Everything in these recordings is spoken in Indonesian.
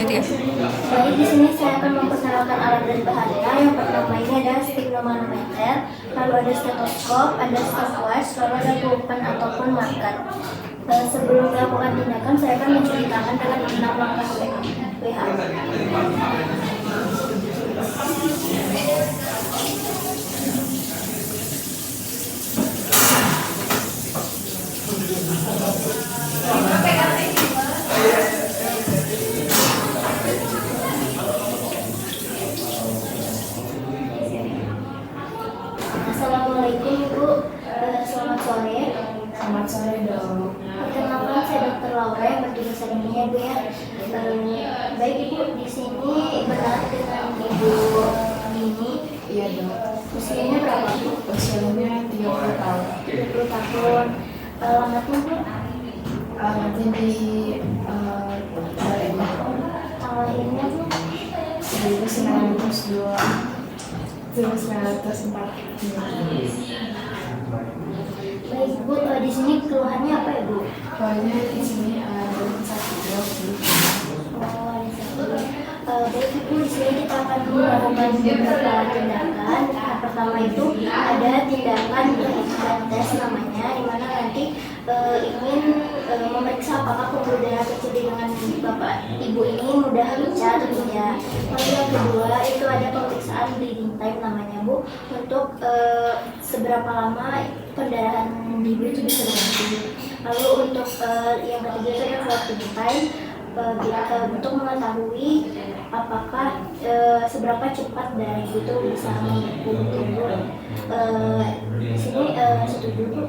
Baik, di sini saya akan memperkenalkan alat dan bahannya. Yang pertama ini ada sphygmomanometer, lalu ada stetoskop, ada stopwatch, lalu ada pulpen ataupun marker. Sebelum melakukan tindakan, saya akan mencuci tangan dengan 6 langkah WHO. Assalamualaikum Ibu, selamat sore. Selamat sore dong. Perkenalkan saya Dr. Laura yang bertugas hari ini ya Bu ya. Baik Ibu, di sini benar dengan Ibu ini. Iya dong. Usianya berapa Bu? Usianya 30 tahun. 30 tahun. Alamatnya Bu? Alamatnya di Salemba. Tanggal lahirnya Bu? 1904. Baik Bu, di sini keluhannya apa ya Bu? Soalnya di sini ada sakit dok. Baik Ibu, di sini kita akan melakukan beberapa tindakan. Yang pertama itu ada tindakan blood test namanya, di mana nanti ingin memeriksa apakah pembuluh darah kecil di lengan Bapak Ibu ini mudah pecah atau tidak. Lalu yang kedua itu ada pemeriksaan bleeding time namanya Bu, untuk seberapa lama pendarahan di ibu itu bisa berhenti. Lalu untuk yang ketiga itu ada clotting time, untuk mengetahui apakah seberapa cepat darah ibu itu bisa membeku tubuh. Di sini setuju Bu?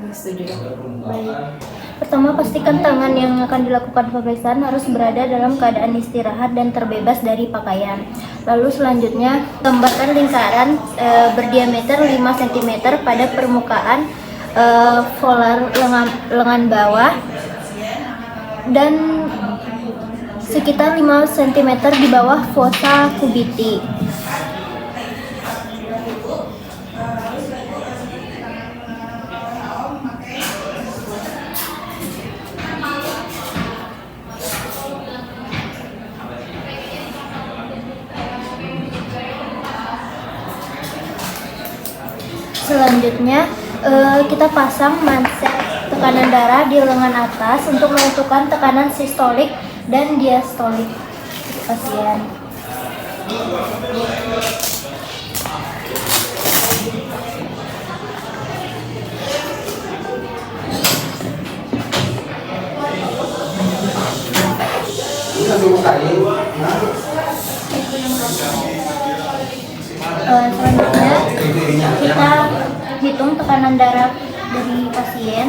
Setuju dok. Baik. Pertama, pastikan tangan yang akan dilakukan pemeriksaan harus berada dalam keadaan istirahat dan terbebas dari pakaian. Lalu selanjutnya, gambarkan lingkaran berdiameter 5 cm pada permukaan volar lengan bawah dan sekitar 5 cm di bawah fossa cubiti. Selanjutnya kita pasang manset tekanan darah di lengan atas untuk menentukan tekanan sistolik dan diastolik pasien. Selanjutnya kita hitung tekanan darah dari pasien.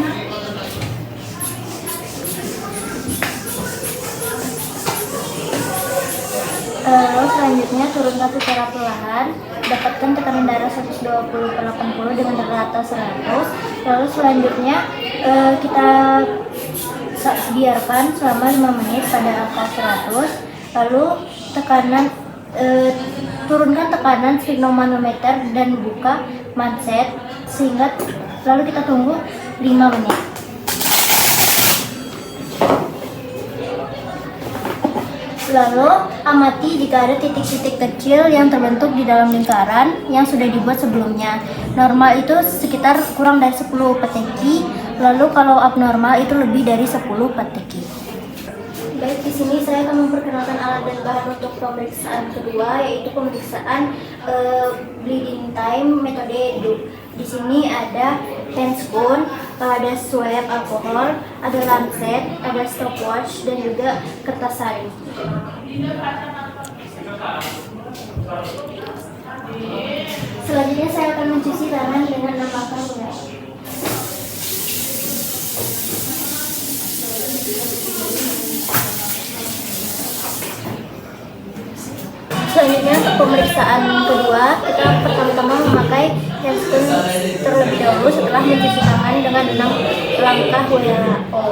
Lalu selanjutnya turunkan secara perlahan, dapatkan tekanan darah 120/80 dengan rata 100. Lalu selanjutnya kita biarkan selama 5 menit pada angka 100. Lalu turunkan tekanan sphygmomanometer dan buka manset sehingga lalu kita tunggu 5 menit. Lalu amati jika ada titik-titik kecil yang terbentuk di dalam lingkaran yang sudah dibuat sebelumnya. Normal itu sekitar kurang dari 10 peteki, lalu kalau abnormal itu lebih dari 10 peteki. Baik, di sini saya akan memperkenalkan alat dan bahan untuk pemeriksaan kedua, yaitu pemeriksaan bleeding time metode DUP. Di sini ada handscone, ada swab alkohol, ada lancet, ada stopwatch, dan juga kertas saring. Selanjutnya saya akan mencuci tangan dengan 6 langkah berat. Selanjutnya untuk pemeriksaan kedua, kita pertama-tama memakai handscone terlebih dahulu setelah mencuci tangan dengan 6 langkah WHO.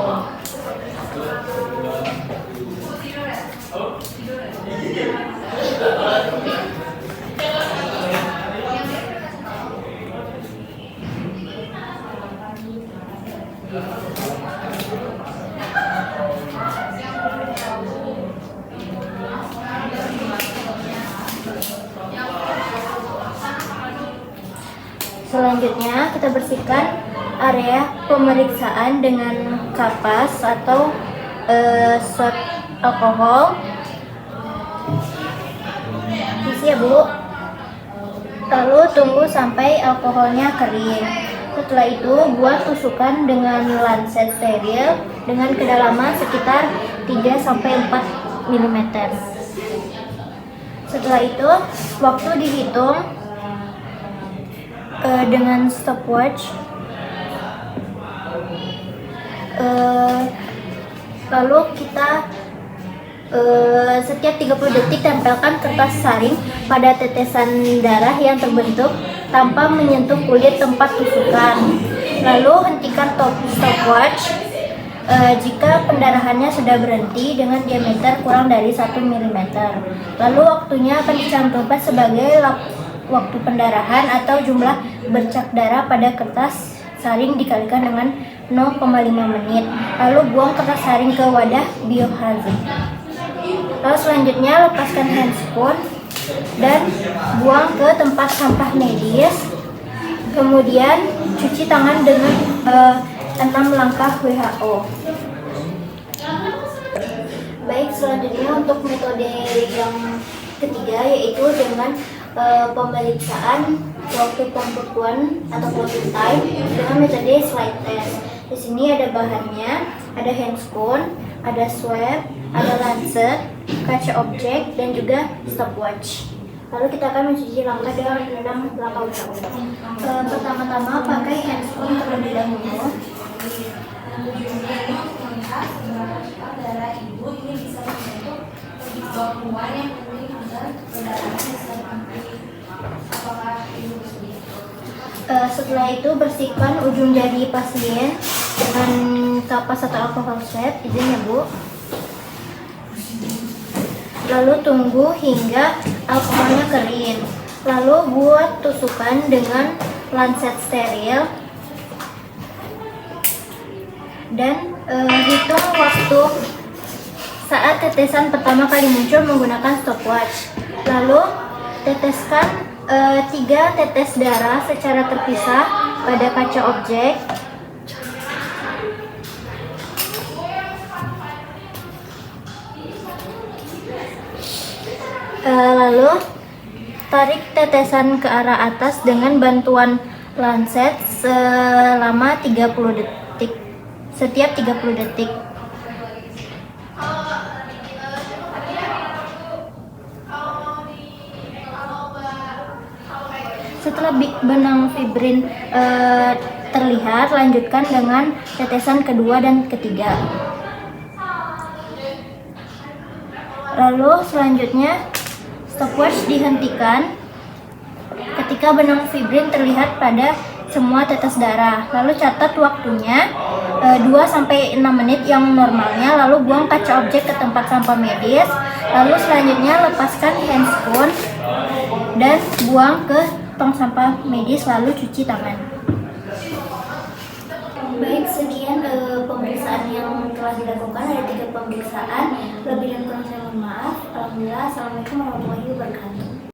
Selanjutnya kita bersihkan area pemeriksaan dengan kapas atau swab alkohol. Isi ya Bu. Lalu tunggu sampai alkoholnya kering. Setelah itu buat tusukan dengan lancet steril dengan kedalaman sekitar 3-4 mm. Setelah itu waktu dihitung dengan stopwatch. Lalu kita setiap 30 detik tempelkan kertas saring pada tetesan darah yang terbentuk tanpa menyentuh kulit tempat tusukan. Lalu hentikan stopwatch jika pendarahannya sudah berhenti dengan diameter kurang dari 1 mm. Lalu waktunya akan dicantumkan sebagai waktu pendarahan atau jumlah bercak darah pada kertas saring dikalikan dengan 0,5 menit. Lalu buang kertas saring ke wadah biohazard. Lalu selanjutnya lepaskan handscoon dan buang ke tempat sampah medis. Kemudian cuci tangan dengan 6 langkah WHO. Baik, selanjutnya untuk metode yang ketiga yaitu dengan pemeriksaan waktu pembekuan atau closing time dengan metode slide test. Di sini ada bahannya, ada handscoon, ada swab, ada lancet, kaca objek, dan juga stopwatch. Lalu kita akan mencuci langkah dengan 6 langkah utama. Pertama-tama pakai handscoon terlebih dahulu. Setelah itu bersihkan ujung jari pasien dengan kapas atau alkohol swab, izin ya Bu. Lalu tunggu hingga alkoholnya kering. Lalu buat tusukan dengan lancet steril dan hitung waktu saat tetesan pertama kali muncul menggunakan stopwatch. Lalu teteskan 3 tetes darah secara terpisah pada kaca objek. Lalu tarik tetesan ke arah atas dengan bantuan lancet selama 30 detik. Setiap 30 detik. Setelah benang fibrin terlihat, lanjutkan dengan tetesan kedua dan ketiga. Lalu selanjutnya stopwatch dihentikan ketika benang fibrin terlihat pada semua tetes darah. Lalu catat waktunya 2-6 menit yang normalnya. Lalu buang kaca objek ke tempat sampah medis. Lalu selanjutnya lepaskan handscoon dan buang ke tong sampah medis, lalu cuci tangan. Baik, sekian pemeriksaan yang telah dilakukan. Ada 3 pemeriksaan. Lebih dan kurang saya mohon maaf. Alhamdulillah. Assalamualaikum warahmatullahi wabarakatuh.